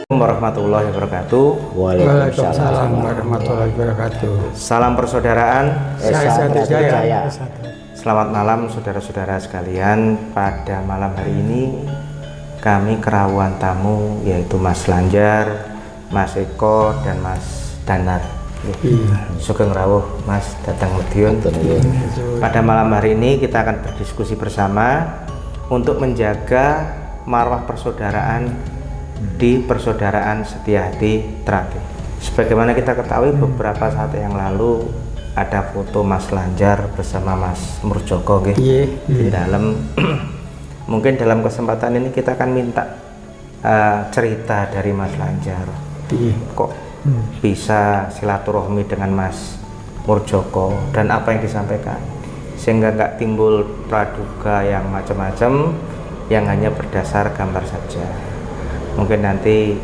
Warahmatullahi wabarakatuh. Waalaikumsalam warahmatullahi wabarakatuh. Salam persaudaraan. Satu Jaya. Selamat malam saudara-saudara sekalian. Pada malam hari ini kami kerawuhan tamu yaitu Mas Lanjar, Mas Eko, dan Mas Danar. Sugeng rawuh Mas datang Medion. Pada malam hari ini kita akan berdiskusi bersama untuk menjaga marwah persaudaraan di Persaudaraan Setiahati Trate. Sebagaimana kita ketahui beberapa saat yang lalu ada foto Mas Lanjar bersama Mas Murjoko di dalam. Mungkin dalam kesempatan ini kita akan minta cerita dari Mas Lanjar. Kok bisa silaturahmi dengan Mas Murjoko dan apa yang disampaikan, sehingga nggak timbul praduga yang macam-macam yang hanya berdasar gambar saja. Mungkin nanti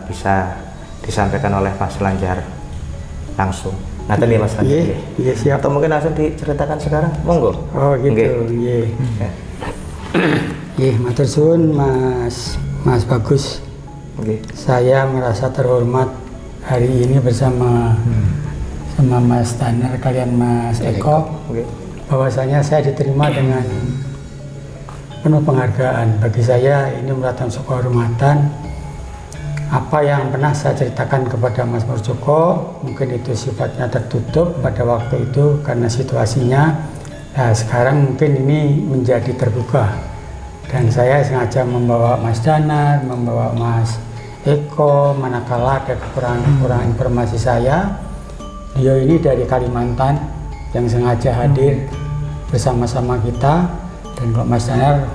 bisa disampaikan oleh Mas Lanjar langsung. Nanti nih Mas Lanjar. Iya, siap. Atau mungkin langsung diceritakan sekarang, monggo. Oh gitu. Iya, matur suwun Mas Bagus. Saya merasa terhormat hari ini bersama Mas Danar kalian Mas Eko. Bahwasanya saya diterima dengan penuh penghargaan. Bagi saya ini merupakan sebuah kehormatan. Apa yang pernah saya ceritakan kepada Mas Murjoko mungkin itu sifatnya tertutup pada waktu itu karena situasinya. Nah, sekarang mungkin ini menjadi terbuka dan saya sengaja membawa Mas Danar, membawa Mas Eko, manakala ada kekurangan informasi saya. Beliau ini dari Kalimantan yang sengaja hadir bersama-sama kita. Dan kalau Mas Danar,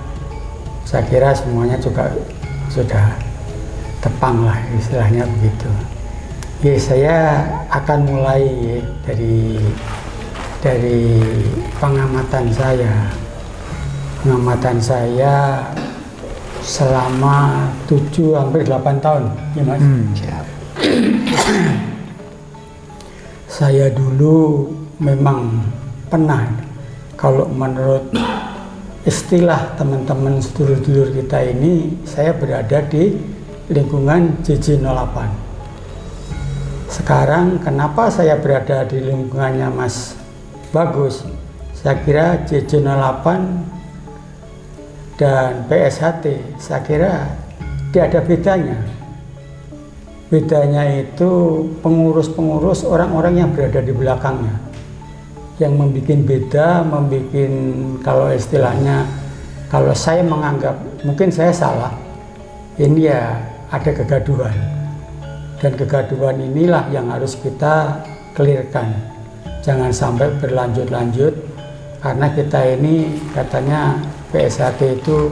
saya kira semuanya juga sudah tepang lah istilahnya begitu. Ya, saya akan mulai dari pengamatan saya. Pengamatan saya selama 7 hampir 8 tahun, ya Mas. Siap. Saya dulu memang pernah, kalau menurut istilah teman-teman sedulur-sedulur kita ini, saya berada di lingkungan JJ08. Sekarang kenapa saya berada di lingkungannya Mas Bagus? Saya kira JJ08 dan PSHT, saya kira tidak ada bedanya. Bedanya itu pengurus-pengurus, orang-orang yang berada di belakangnya yang membuat beda, kalau istilahnya, kalau saya menganggap, mungkin saya salah, ini ya ada kegaduhan, dan kegaduhan inilah yang harus kita clearkan, jangan sampai berlanjut-lanjut, karena kita ini katanya PSHT itu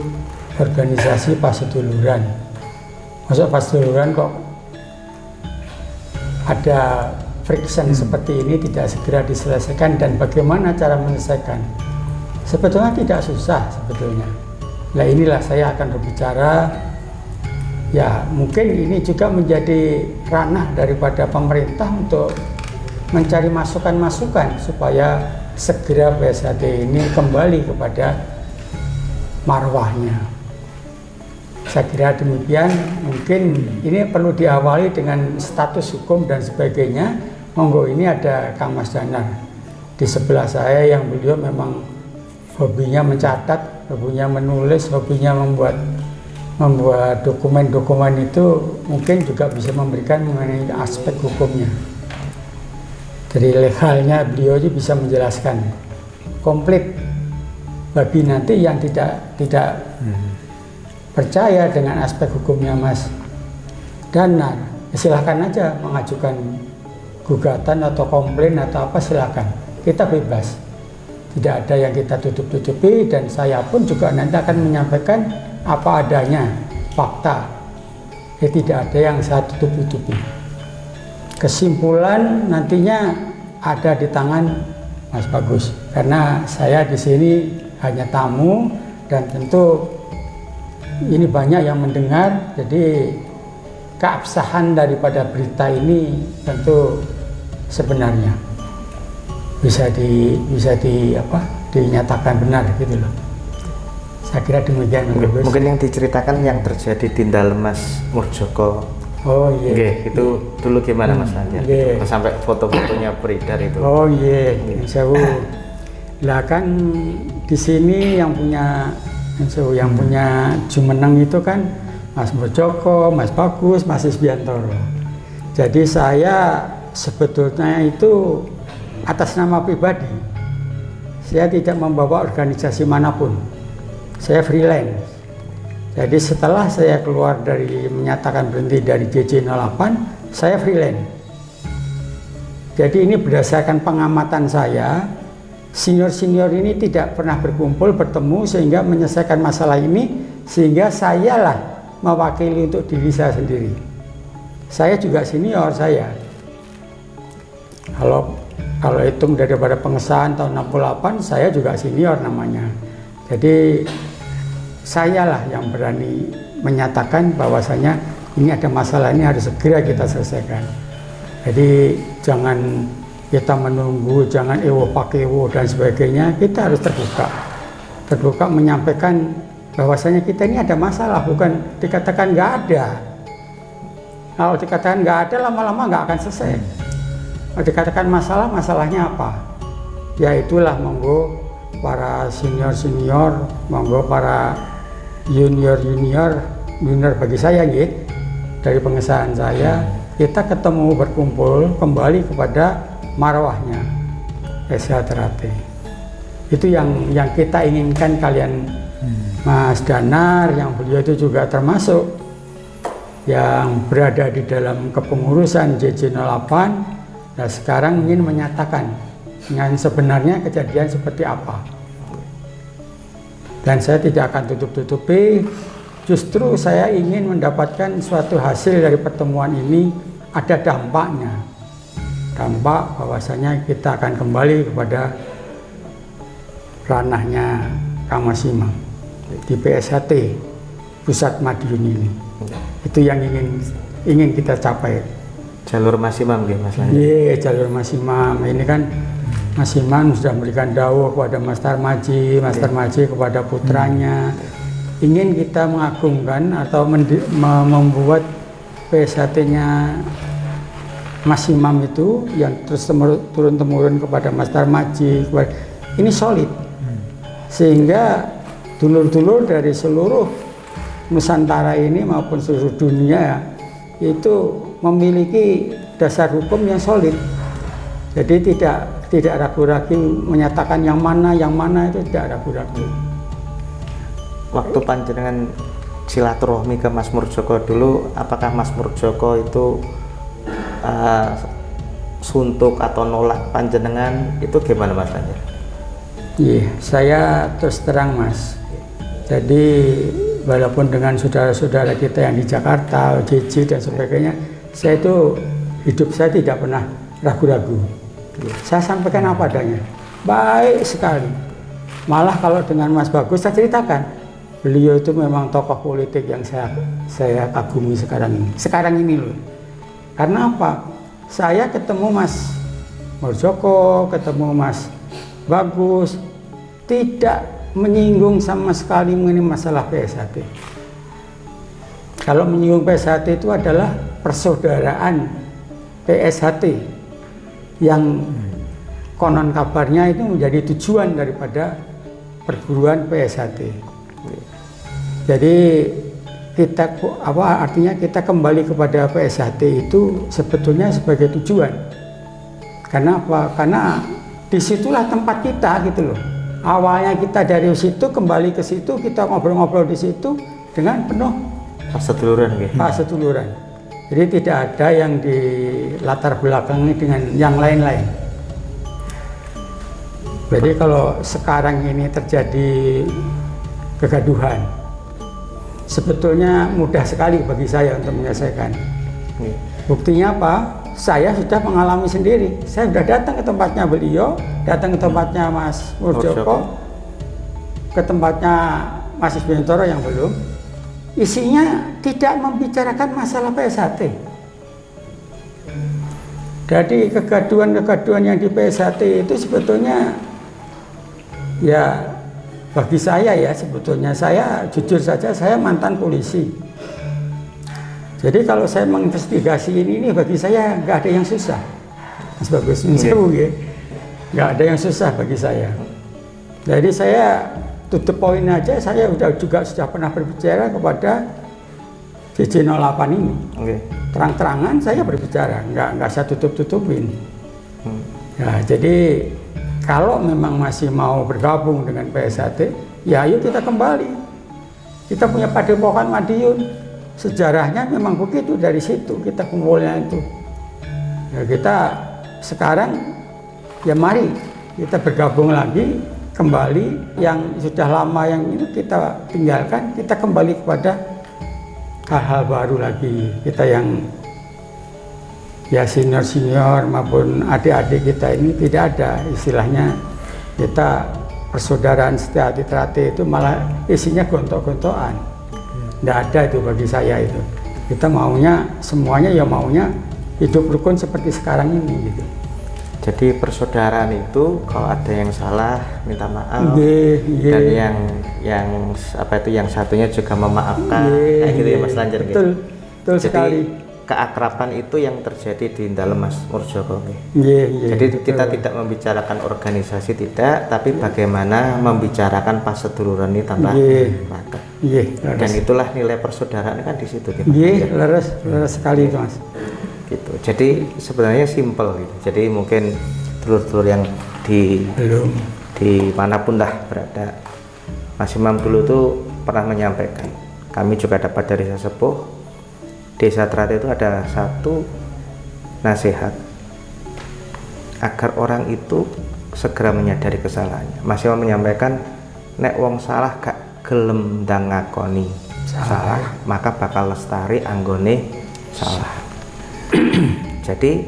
organisasi paseduluran. Maksud paseduluran kok ada friction seperti ini tidak segera diselesaikan, dan bagaimana cara menyelesaikan? Sebetulnya tidak susah sebetulnya. Nah, inilah saya akan berbicara. Ya, mungkin ini juga menjadi ranah daripada pemerintah untuk mencari masukan-masukan supaya segera PSHT ini kembali kepada marwahnya. Saya kira demikian. Mungkin ini perlu diawali dengan status hukum dan sebagainya. Monggo, ini ada Kang Mas Danar di sebelah saya yang beliau memang hobinya mencatat, hobinya menulis, hobinya membuat dokumen-dokumen itu, mungkin juga bisa memberikan mengenai aspek hukumnya. Dari legalnya beliau juga bisa menjelaskan komplit bagi nanti yang tidak percaya dengan aspek hukumnya Mas Danar. Silahkan aja mengajukan gugatan atau komplain atau apa, silakan, kita bebas, tidak ada yang kita tutup-tutupi, dan saya pun juga nanti akan menyampaikan apa adanya, fakta, tidak ada yang saya tutup-tutupi. Kesimpulan nantinya ada di tangan Mas Bagus, karena saya di sini hanya tamu, dan tentu ini banyak yang mendengar, jadi keabsahan daripada berita ini tentu sebenarnya bisa dinyatakan benar gitu loh. Saya kira demikian. Mungkin yang diceritakan yang terjadi di dalam Mas Murdjoko. Oh iya. Oke, itu dulu gimana Mas Lanjar? Sampai foto-fotonya beredar itu. Oh iya, Sewu. Lah kan di sini yang punya jumeneng itu kan Mas Murdjoko, Mas Bagus, Mas Isbiantoro. Jadi saya sebetulnya itu atas nama pribadi. Saya tidak membawa organisasi manapun. Saya freelance. Jadi setelah saya keluar dari menyatakan berhenti dari JJ08, saya freelance. Jadi ini berdasarkan pengamatan saya, senior-senior ini tidak pernah berkumpul, bertemu sehingga menyelesaikan masalah ini, sehingga sayalah mewakili untuk diri saya sendiri. Saya juga senior saya. Kalau hitung daripada pengesahan tahun 68, saya juga senior namanya. Jadi sayalah yang berani menyatakan bahwasanya ini ada masalah, ini harus segera kita selesaikan. Jadi jangan kita menunggu, jangan ewo pakewo dan sebagainya. Kita harus terbuka menyampaikan bahwasanya kita ini ada masalah, bukan dikatakan nggak ada. Kalau dikatakan nggak ada, lama-lama nggak akan selesai. Kalau dikatakan masalah, masalahnya apa? Ya itulah, monggo para senior-senior, monggo para junior bagi saya gitu, dari pengesahan saya, kita ketemu berkumpul kembali kepada marwahnya SH Terape. Itu yang kita inginkan kalian, Mas Danar, yang beliau itu juga termasuk yang berada di dalam kepengurusan JJ08. Nah sekarang ingin menyatakan dengan sebenarnya kejadian seperti apa. Dan saya tidak akan tutup-tutupi, justru saya ingin mendapatkan suatu hasil dari pertemuan ini, ada dampaknya. Dampak bahwasanya kita akan kembali kepada ranahnya Kang Mas Imam di PSHT Pusat Madiun ini. Itu yang ingin kita capai. Jalur Mas Imam gitu Mas Lanjar? Iya, jalur Mas Imam. Ini kan Mas Imam sudah memberikan dawuh kepada Mas Tarmaji, Mas Tarmaji kepada putranya. Ingin kita mengagungkan atau membuat PSHT-nya Mas Imam itu yang terus turun-temurun kepada Mas Tarmaji, ini solid. Sehingga dulur-dulur dari seluruh Nusantara ini maupun seluruh dunia itu memiliki dasar hukum yang solid. Jadi tidak ragu-ragu menyatakan yang mana itu tidak ragu-ragu. Waktu panjenengan silaturahmi ke Mas Murdjoko dulu, apakah Mas Murdjoko itu suntuk atau nolak panjenengan, itu gimana Mas Lanjar? Iya, saya terus terang Mas. Jadi walaupun dengan saudara-saudara kita yang di Jakarta, JJ dan sebagainya, saya itu hidup saya tidak pernah ragu-ragu. Saya sampaikan apa adanya, baik sekali. Malah kalau dengan Mas Bagus saya ceritakan, beliau itu memang tokoh politik yang saya kagumi sekarang ini loh. Karena apa? Saya ketemu Mas Murdjoko, ketemu Mas Bagus, tidak menyinggung sama sekali mengenai masalah PSHT. Kalau menyinggung PSHT itu adalah persaudaraan PSHT yang konon kabarnya itu menjadi tujuan daripada perguruan PSHT. Jadi artinya kita kembali kepada PSHT itu sebetulnya sebagai tujuan. Karena apa? Karena disitulah tempat kita gitu loh. Awalnya kita dari situ, kembali ke situ, kita ngobrol-ngobrol di situ dengan penuh persetuluran gitu. Persetuluran. Jadi tidak ada yang di latar belakangi dengan yang lain-lain. Jadi kalau sekarang ini terjadi kegaduhan, sebetulnya mudah sekali bagi saya untuk menyelesaikan. Buktinya apa? Saya sudah mengalami sendiri. Saya sudah datang ke tempatnya beliau, datang ke tempatnya Mas Murdjoko, ke tempatnya Mas Isbiantoro yang belum. Isinya tidak membicarakan masalah PSHT. Jadi kegaduhan-kegaduhan yang di PSHT itu sebetulnya ya bagi saya ya sebetulnya, saya jujur saja saya mantan polisi. Jadi kalau saya menginvestigasi ini bagi saya nggak ada yang susah. Mas Bagus, ya. Nggak ada yang susah bagi saya. Jadi saya to the point aja, saya sudah pernah berbicara kepada JJ08 ini. Terang-terangan saya berbicara, nggak saya tutup-tutupin. Ya, jadi kalau memang masih mau bergabung dengan PSHT, ya ayo kita kembali. Kita punya Padepokan Madiun. Sejarahnya memang begitu, dari situ kita kumpulnya itu. Ya kita sekarang ya mari kita bergabung lagi, kembali yang sudah lama yang itu kita tinggalkan, kita kembali kepada hal-hal baru lagi. Kita yang ya senior-senior maupun adik-adik kita ini tidak ada istilahnya kita persaudaraan setiati terate itu malah isinya gontok-gontokan. Tidak ada itu bagi saya itu. Kita maunya semuanya ya maunya hidup rukun seperti sekarang ini gitu. Jadi persaudaraan itu kalau ada yang salah minta maaf, dan yang satunya juga memaafkan, kayak gitu ya Mas Lanjar. Betul jadi, sekali. Keakraban itu yang terjadi di dalam Mas Murjoko. betul. Jadi kita tidak membicarakan organisasi tidak, tapi bagaimana membicarakan paseduluran ini tanpa raket. Dan itulah nilai persaudaraan kan di situ. Leres sekali itu Mas. Gitu. Jadi sebenarnya simpel gitu. Jadi mungkin dulur-dulur yang di manapun lah berada, Mas Imam dulu tuh pernah menyampaikan, kami juga dapat dari sesepuh Desa Terate itu ada satu nasihat agar orang itu segera menyadari kesalahannya. Mas Imam menyampaikan, nek wong salah gak gelem ndang ngakoni salah, maka bakal lestari anggone salah. Jadi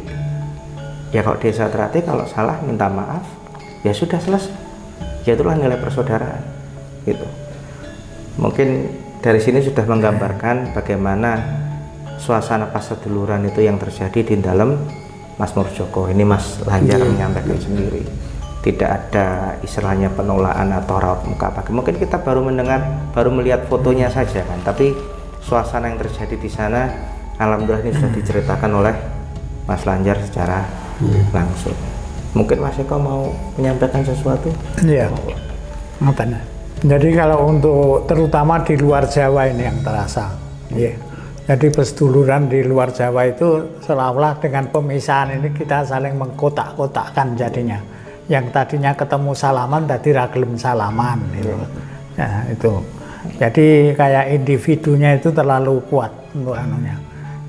ya kalau Desa Terate kalau salah minta maaf, ya sudah selesai. Ya itulah nilai persaudaraan gitu. Mungkin dari sini sudah menggambarkan bagaimana suasana paseduluran itu yang terjadi di dalam Mas Murjoko. Ini Mas Lanjar menyampaikan sendiri. Tidak ada istilahnya penolakan atau raut muka apa. Mungkin kita baru melihat fotonya saja kan, tapi suasana yang terjadi di sana alhamdulillah ini sudah diceritakan oleh Mas Lanjar secara langsung. Mungkin Mas Eko mau menyampaikan sesuatu? Iya. Jadi kalau untuk terutama di luar Jawa ini yang terasa. Jadi perseduluran di luar Jawa itu seolah-olah dengan pemisahan ini kita saling mengkotak-kotakkan jadinya. Yang tadinya ketemu salaman tadi ragilem salaman gitu. Ya, itu. Jadi kayak individunya itu terlalu kuat untuk anunya.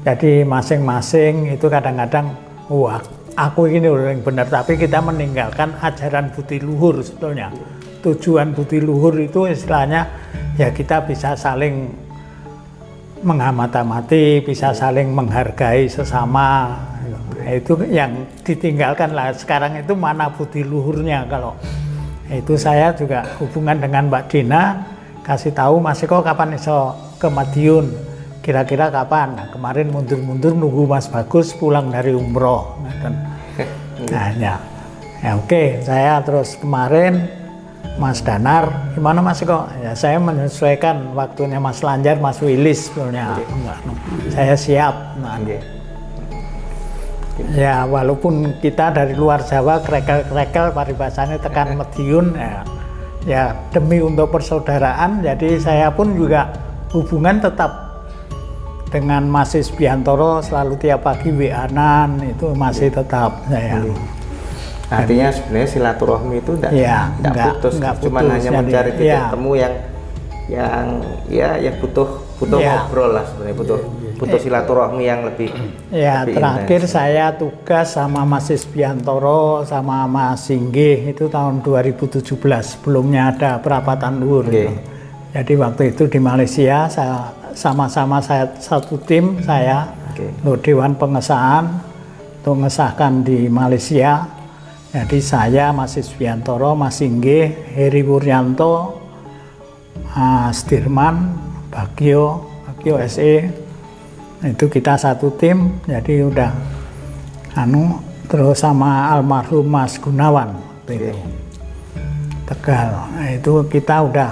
Jadi masing-masing itu kadang-kadang wah, aku ini orang yang benar, tapi kita meninggalkan ajaran budi luhur sebetulnya. Tujuan budi luhur itu istilahnya ya kita bisa saling mengamati, bisa saling menghargai sesama. Itu yang ditinggalkan lah sekarang itu mana budi luhurnya. Kalau itu saya juga hubungan dengan Mbak Dina, kasih tahu Mas Eko kapan iso ke Madiun, kira-kira kapan. Nah, kemarin mundur-mundur nunggu Mas Bagus pulang dari umroh. Nah, ya oke, saya terus kemarin Mas Danar, gimana Mas Eko? Ya saya menyesuaikan waktunya Mas Lanjar, Mas Wilis sebetulnya. Saya siap. Ya walaupun kita dari luar Jawa krekel-krekel paribasanya tekan Madiun ya demi untuk persaudaraan, jadi saya pun juga hubungan tetap dengan Mas Isbiantoro, selalu tiap pagi WA-an itu masih tetap saya. Artinya sebenarnya silaturahmi itu enggak putus, cuma hanya mencari titik temu yang butuh ngobrol lah sebenarnya, butuh silaturahmi yang lebih terakhir intens. Saya tugas sama Mas Isbiantoro sama Mas Singgih itu tahun 2017, sebelumnya ada perapatan luhur. Jadi waktu itu di Malaysia saya sama-sama satu tim untuk Dewan Pengesahan untuk mengesahkan di Malaysia. Jadi saya, Mas Isbiantoro, Mas Singgih, Heri Wuryanto, Mas Dirman, Bagio SE, itu kita satu tim. Jadi udah terus sama almarhum Mas Gunawan. Tegal. Nah, itu kita udah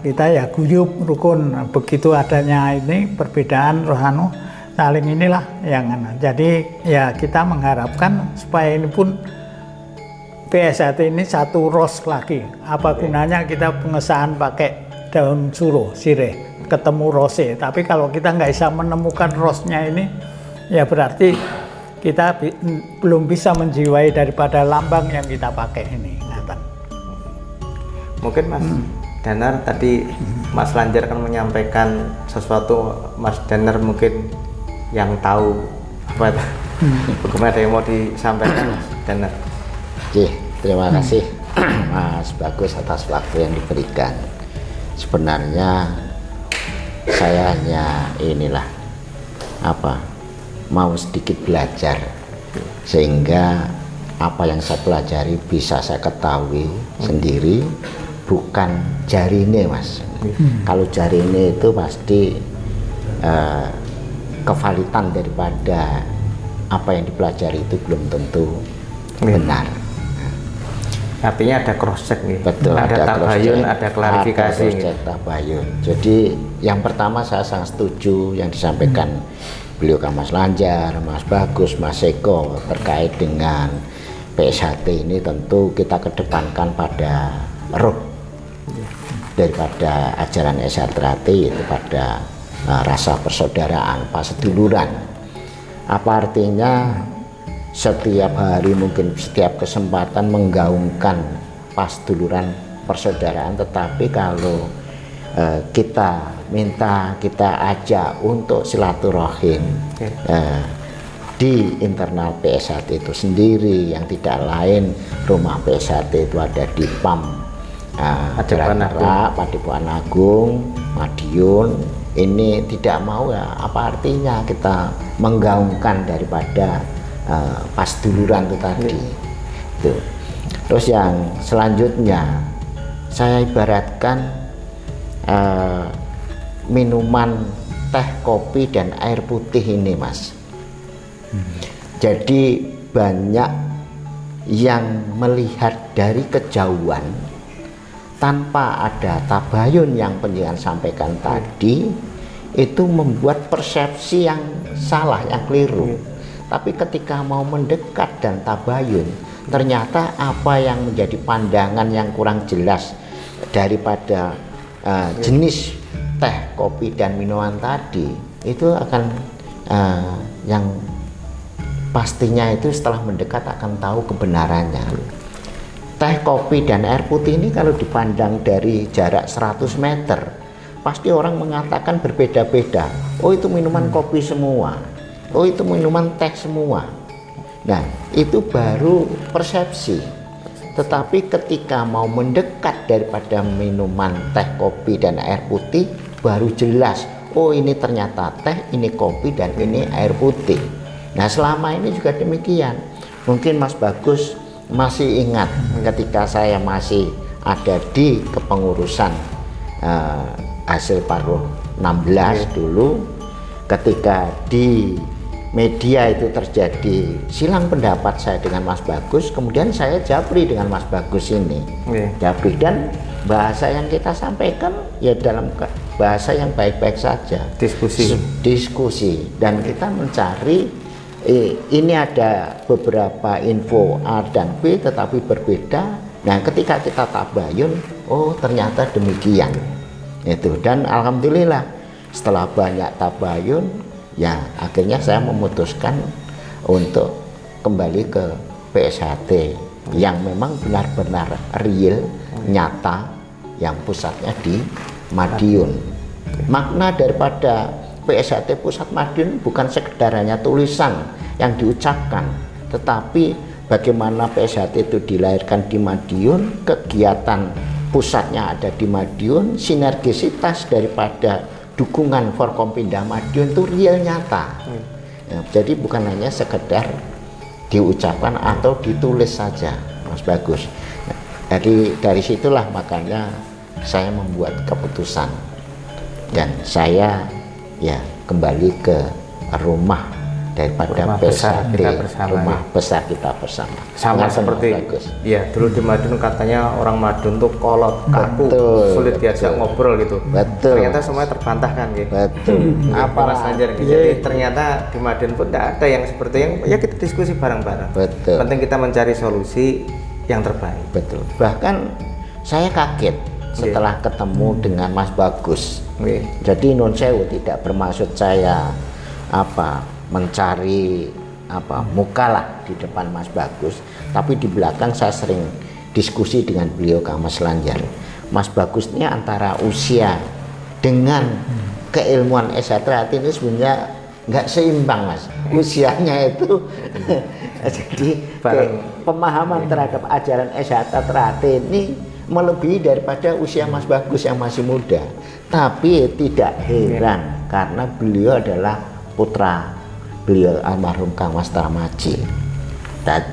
kita ya guyup rukun. Begitu adanya ini perbedaan rohano saling inilah yang jadi ya kita mengharapkan supaya ini pun PSHT ini satu ros lagi. Apa gunanya kita pengesahan pakai daun suruh sirih ketemu rose, tapi kalau kita nggak bisa menemukan rosnya ini ya berarti kita belum bisa menjiwai daripada lambang yang kita pakai ini. Mungkin Mas Danar tadi Mas Lanjar kan menyampaikan sesuatu, Mas Danar mungkin yang tahu apa bagaimana ada yang mau disampaikan Mas Danar. Oke, terima kasih Mas Bagus atas waktu yang diberikan. Sebenarnya saya hanya mau sedikit belajar sehingga apa yang saya pelajari bisa saya ketahui sendiri, bukan jari ini Mas. Kalau jari ini itu pasti kevalitan daripada apa yang dipelajari itu belum tentu benar. Artinya ada cross check nih. Betul, ada tabayun, ada klarifikasi. Ada cross check, tabayun. Jadi yang pertama saya sangat setuju yang disampaikan beliau Mas Lanjar, Mas Bagus, Mas Eko terkait dengan PSHT ini. Tentu kita kedepankan pada roh daripada ajaran SHT, yaitu pada rasa persaudaraan, paseduluran. Apa artinya setiap hari, mungkin setiap kesempatan menggaungkan paseduluran, persaudaraan, tetapi kalau kita ajak untuk silaturahim di internal PSHT itu sendiri, yang tidak lain rumah PSHT itu ada di PAM Padepokan Agung, Madiun. Ini tidak mau ya, apa artinya kita menggaungkan daripada paseduluran itu tadi. Tuh. Terus yang selanjutnya saya ibaratkan minuman teh, kopi, dan air putih ini Mas. Jadi banyak yang melihat dari kejauhan tanpa ada tabayun yang penjenengan sampaikan tadi, itu membuat persepsi yang salah, yang keliru. Tapi ketika mau mendekat dan tabayun, ternyata apa yang menjadi pandangan yang kurang jelas daripada jenis teh, kopi, dan minuman tadi, itu akan yang pastinya itu setelah mendekat akan tahu kebenarannya. Teh, kopi, dan air putih ini kalau dipandang dari jarak 100 meter, pasti orang mengatakan berbeda-beda. Oh, itu minuman kopi semua. Oh, itu minuman teh semua. Nah, itu baru persepsi. Tetapi ketika mau mendekat daripada minuman teh, kopi, dan air putih, baru jelas. Oh, ini ternyata teh, ini kopi, dan ini air putih. Nah, selama ini juga demikian. Mungkin Mas Bagus masih ingat ketika saya masih ada di kepengurusan hasil paruh 16 dulu, ketika di media itu terjadi silang pendapat saya dengan Mas Bagus, kemudian saya japri dengan Mas Bagus ini. Japri, dan bahasa yang kita sampaikan ya dalam bahasa yang baik-baik saja, diskusi, dan kita mencari ini ada beberapa info A dan B tetapi berbeda. Nah, ketika kita tabayun, oh ternyata demikian itu. Dan alhamdulillah setelah banyak tabayun, ya akhirnya saya memutuskan untuk kembali ke PSHT yang memang benar-benar real, nyata, yang pusatnya di Madiun. Makna daripada PSHT Pusat Madiun bukan sekedar hanya tulisan yang diucapkan, tetapi bagaimana PSHT itu dilahirkan di Madiun, kegiatan pusatnya ada di Madiun, sinergisitas daripada dukungan Forkompinda Madiun itu real, nyata. Ya, jadi bukan hanya sekedar diucapkan atau ditulis saja, Mas Bagus. Nah, dari situlah makanya saya membuat keputusan dan saya ya kembali ke rumah daripada rumah besar PSAD, kita bersama, rumah ya. besar kita bersama. Sama Ngaten, seperti bagus. ya dulu di Madun katanya orang Madun tuh kolot, kaku, Betul, sulit betul. diajak ngobrol gitu. Betul. Ternyata semuanya terbantahkan gitu. Betul. Apa Mas Lanjar gitu. Iya. Jadi ternyata di Madun pun tidak ada yang seperti yang ya kita diskusi bareng-bareng. Betul. Penting kita mencari solusi yang terbaik. Betul. Bahkan saya kaget setelah ketemu dengan Mas Bagus. Oke. Jadi non sewu tidak bermaksud saya mencari muka lah di depan Mas Bagus, tapi di belakang saya sering diskusi dengan beliau Kang Mas Lanjar. Mas Bagus ini antara usia dengan keilmuan S1 ini sebenarnya nggak seimbang, Mas. Usianya itu jadi pemahaman terhadap ajaran S1 ini melebihi daripada usia Mas Bagus yang masih muda. Tapi tidak heran karena beliau adalah putra beliau almarhum Kang Mas Tarmaji. Dan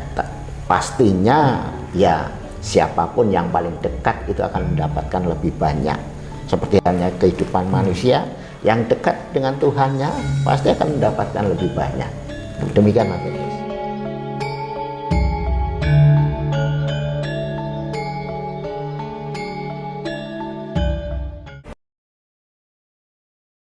pastinya ya siapapun yang paling dekat itu akan mendapatkan lebih banyak. Seperti halnya kehidupan manusia yang dekat dengan Tuhannya pasti akan mendapatkan lebih banyak. Demikian Mas.